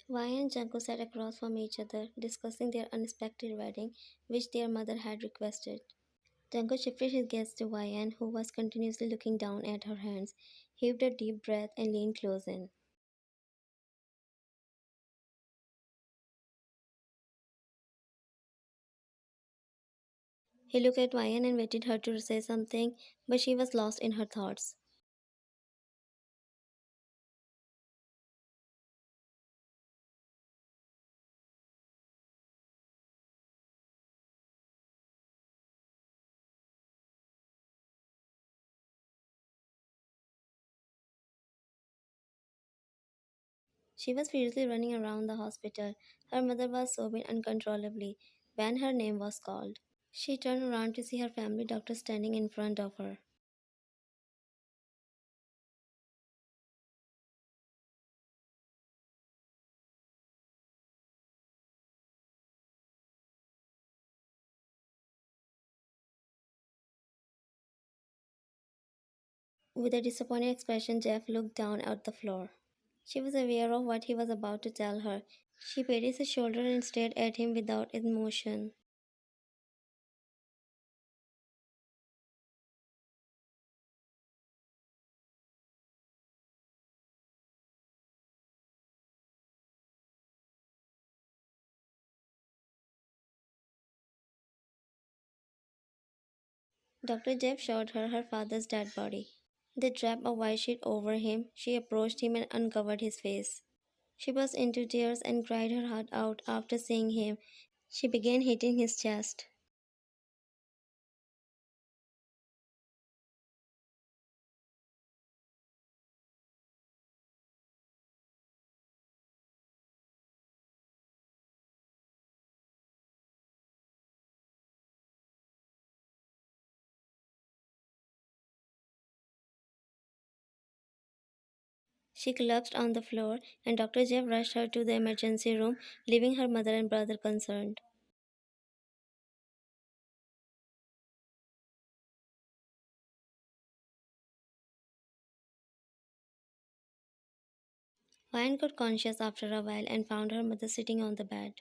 Wai and Junko sat across from each other, discussing their unexpected wedding, which their mother had requested. Junko shifted his gaze to Wai, who was continuously looking down at her hands, heaved a deep breath, and leaned close in. He looked at Wai and waited her to say something, but she was lost in her thoughts. She was furiously running around the hospital. Her mother was sobbing uncontrollably when her name was called. She turned around to see her family doctor standing in front of her. With a disappointed expression, Jeff looked down at the floor. She was aware of what he was about to tell her. She patted his shoulder and stared at him without emotion. Dr. Jeff showed her her father's dead body. They draped a white sheet over him. She approached him and uncovered his face. She burst into tears and cried her heart out after seeing him. She began hitting his chest. She collapsed on the floor, and Dr. Jeff rushed her to the emergency room, leaving her mother and brother concerned. Ryan got conscious after a while and found her mother sitting on the bed.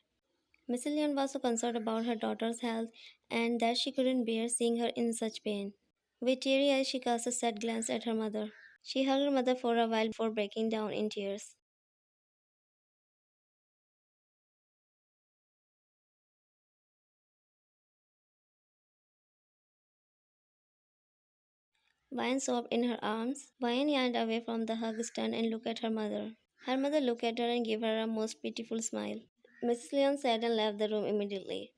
Mrs. Leon was so concerned about her daughter's health and that she couldn't bear seeing her in such pain. With teary eyes, she cast a sad glance at her mother. She hugged her mother for a while before breaking down in tears. Ryan sobbed in her arms. Ryan yawned away from the hug, stunned, and looked at her mother. Her mother looked at her and gave her a most pitiful smile. Mrs. Leon said and left the room immediately.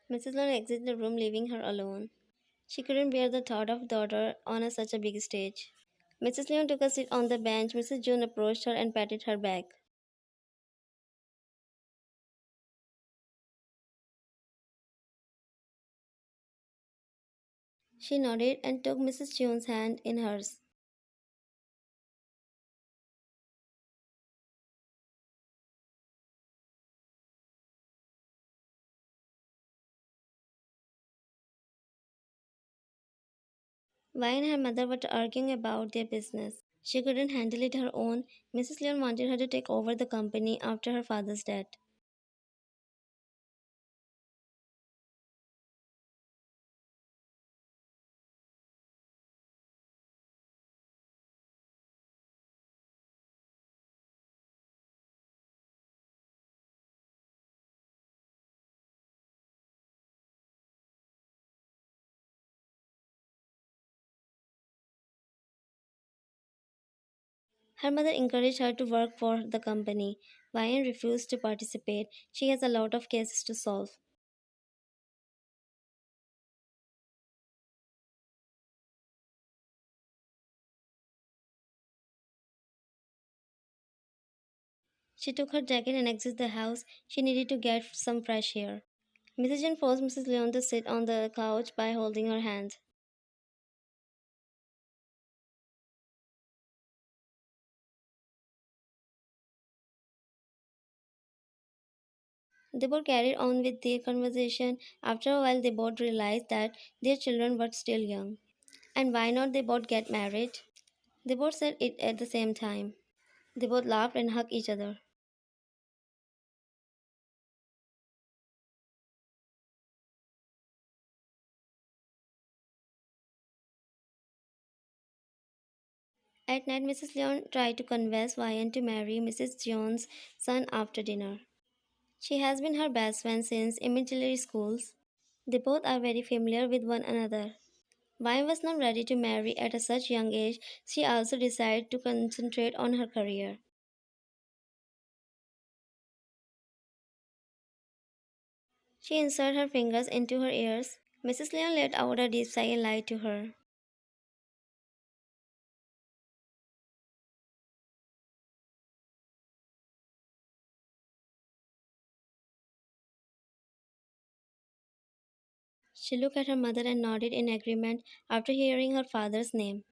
Mrs. Leon exited the room, leaving her alone. She couldn't bear the thought of daughter on such a big stage. Mrs. Leon took a seat on the bench. Mrs. June approached her and patted her back. She nodded and took Mrs. June's hand in hers. Vi and her mother were arguing about their business. She couldn't handle it her own. Mrs. Leon wanted her to take over the company after her father's death. Her mother encouraged her to work for the company. Vian refused to participate. She has a lot of cases to solve. She took her jacket and exited the house. She needed to get some fresh air. Mrs. Jane forced Mrs. Leon to sit on the couch by holding her hand. They both carried on with their conversation. After a while, they both realized that their children were still young. And why not they both get married? They both said it at the same time. They both laughed and hugged each other. At night, Mrs. Leon tried to convince Ryan to marry Mrs. Jones' son after dinner. She has been her best friend since elementary schools. They both are very familiar with one another. Ryan was not ready to marry at a such young age. She also decided to concentrate on her career. She inserted her fingers into her ears. Mrs. Leon let out a deep sigh and lied to her. She looked at her mother and nodded in agreement after hearing her father's name.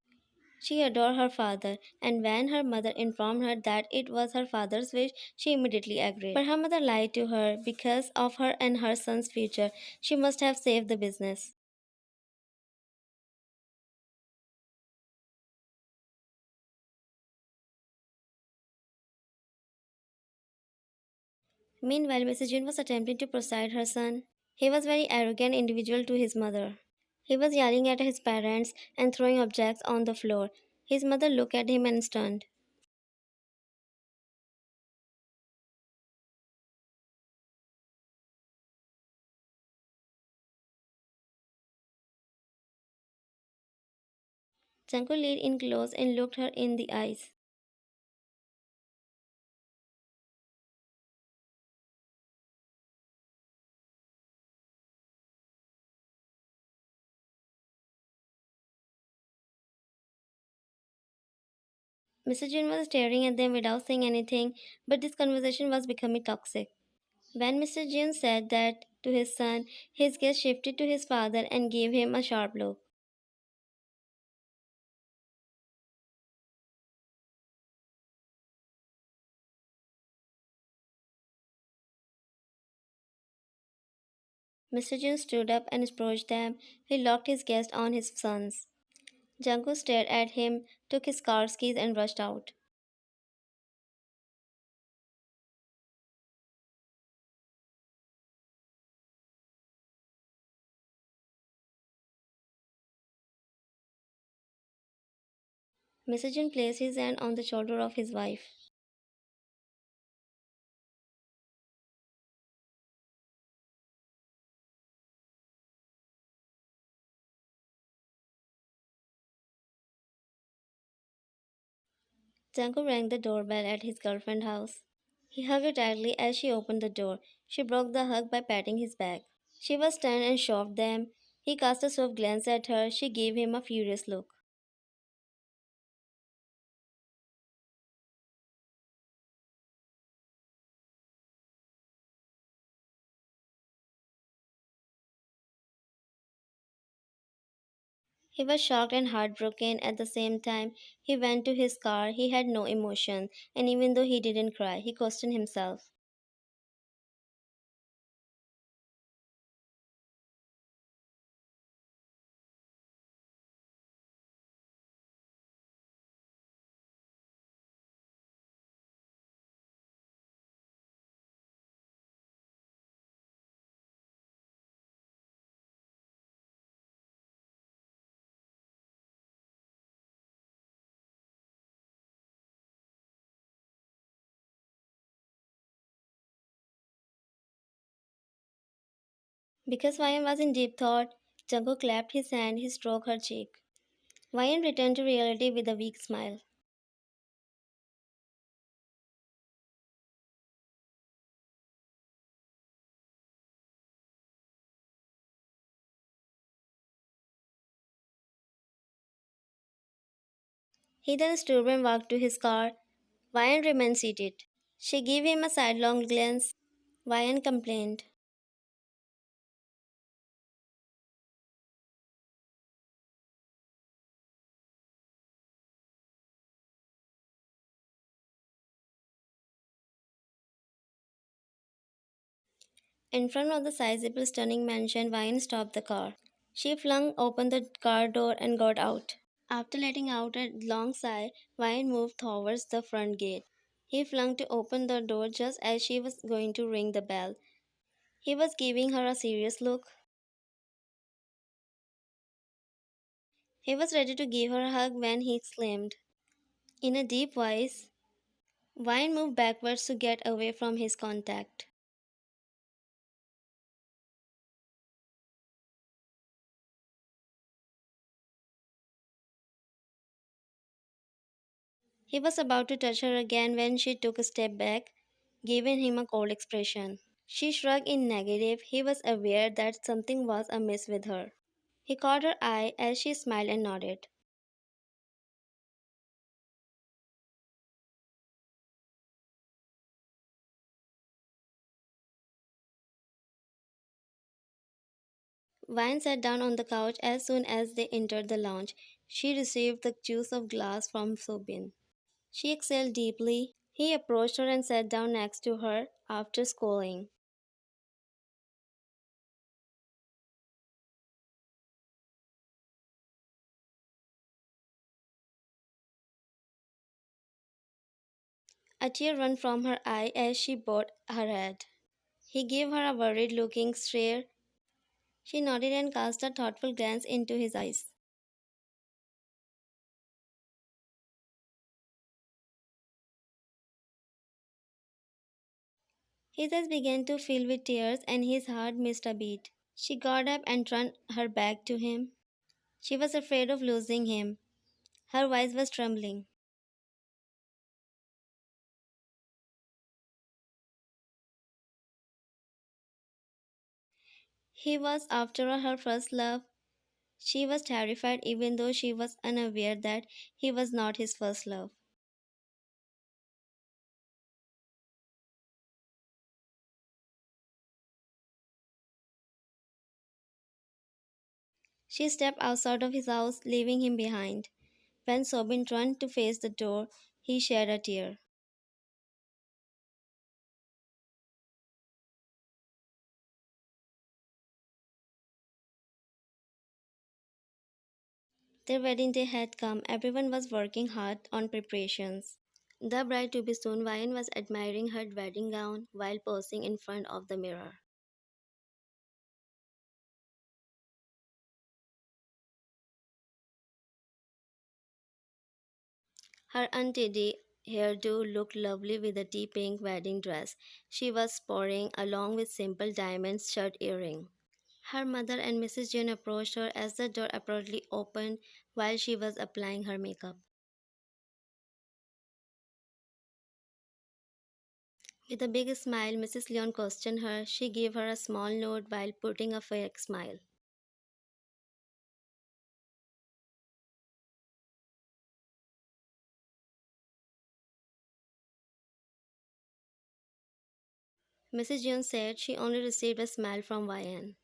She adored her father, and when her mother informed her that it was her father's wish, she immediately agreed. But her mother lied to her because of her and her son's future. She must have saved the business. Meanwhile, Mrs. June was attempting to persuade her son. He was very arrogant individual to his mother. He was yelling at his parents and throwing objects on the floor. His mother looked at him and stunned. Janko leaned in close and looked her in the eyes. Mr. Jin was staring at them without saying anything, but this conversation was becoming toxic. When Mr. Jin said that to his son, his gaze shifted to his father and gave him a sharp look. Mr. Jin stood up and approached them. He locked his gaze on his sons. Janko stared at him, took his car keys, and rushed out. Mr. Jin placed his hand on the shoulder of his wife. Janko rang the doorbell at his girlfriend's house. He hugged her tightly as she opened the door. She broke the hug by patting his back. She was stunned and shoved them. He cast a soft glance at her. She gave him a furious look. He was shocked and heartbroken at the same time. He went to his car. He had no emotion, and even though he didn't cry, he questioned himself. Because Vayan was in deep thought, Janko clapped his hand. He stroked her cheek. Vayan returned to reality with a weak smile. He then stood and walked to his car. Vayan remained seated. She gave him a sidelong glance. Vayan complained. In front of the sizable, stunning mansion, Vine stopped the car. She flung open the car door and got out. After letting out a long sigh, Vine moved towards the front gate. He flung to open the door just as she was going to ring the bell. He was giving her a serious look. He was ready to give her a hug when he exclaimed, in a deep voice. Vine moved backwards to get away from his contact. He was about to touch her again when she took a step back, giving him a cold expression. She shrugged in negative. He was aware that something was amiss with her. He caught her eye as she smiled and nodded. Vine sat down on the couch as soon as they entered the lounge. She received the juice of glass from Sobin. She exhaled deeply. He approached her and sat down next to her after scolding. A tear ran from her eye as she bowed her head. He gave her a worried looking stare. She nodded and cast a thoughtful glance into his eyes. His eyes began to fill with tears and his heart missed a beat. She got up and turned her back to him. She was afraid of losing him. Her voice was trembling. He was, after all, her first love. She was terrified even though she was unaware that he was not his first love. She stepped outside of his house, leaving him behind. When Sobin turned to face the door, he shed a tear. Their wedding day had come. Everyone was working hard on preparations. The bride to be soon, Vian was admiring her wedding gown while posing in front of the mirror. Her untidy hairdo looked lovely with a deep pink wedding dress she was sporting along with simple diamond stud earring. Her mother and Mrs. Jane approached her as the door abruptly opened while she was applying her makeup. With a big smile, Mrs. Leon questioned her. She gave her a small nod while putting a fake smile. Mrs. Jones said she only received a smile from Vian.